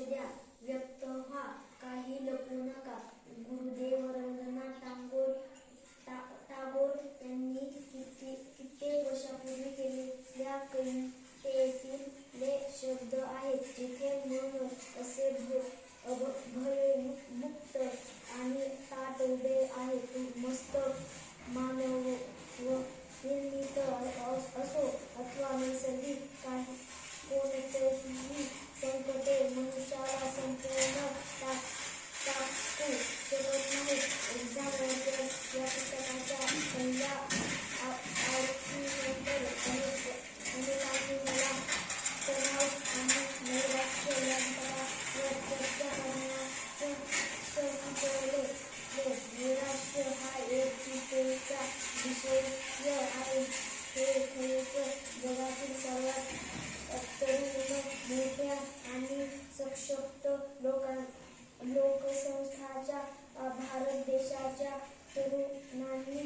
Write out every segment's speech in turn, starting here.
द्या, व्यक्त व्हा, काही लपू नका. गुरुदेव रवींद्रनाथ टागोर यांनी कित्येक वर्षापूर्वी केलेल्या कवितेतील शब्द आहेत. जिथे मन असे भयमुक्त आणि ताठ उभे आहे, मस्त मानवनिर्मित असो अथवा नैसर्गिक, कोणतेही संकटे मनुष्याला संपूर्ण टाकू शकत नाहीत. एक्झाम वॉरियर या पुस्तकाच्या पहिल्या आवृत्तीनंतर अनेकांनी मला तणाव आणि नैराश्य यांच्यावर चर्चा करण्याचं सुचवले. नैराश्य हा एक चिंतेचा विषय आहे. हे खरेच जगातील सर्वात तरुण, मोठ्या आणि सशक्त लोकसंख्येच्या भारत देशाच्या तरुणांनी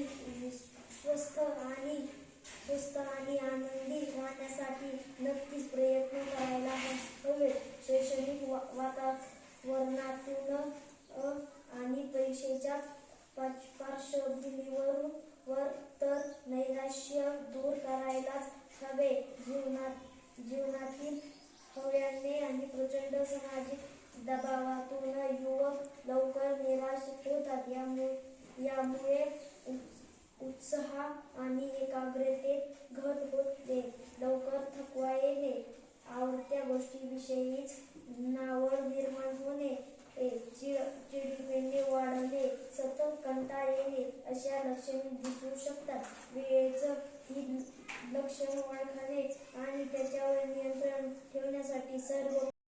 स्वस्थ आणि आनंदी राहण्यासाठी नक्कीच प्रयत्न करायला हवेत. शैक्षणिक वातावरणातून आणि पैशाच्या पार्श्वभूमीवर तर नैराश्य दूर करायलाच हवे. जीवनातील हव्याने आणि प्रचंड सामाजिक दबावातून युवक लवकर निराश होतात. यामुळे उत्साह आणि एकाग्रतेत घट होते, लवकर थकवा येणे, आवडत्या गोष्टीविषयीच नावड निर्माण होणे, चिडचिडेपणा वाढणे, सतत कंटाळा येणे अशा लक्षणे दिसू शकतात. वेळेचं ही लक्षणं ओळखणे आणि त्याच्यावर नियंत्रण ठेवण्यासाठी सर्व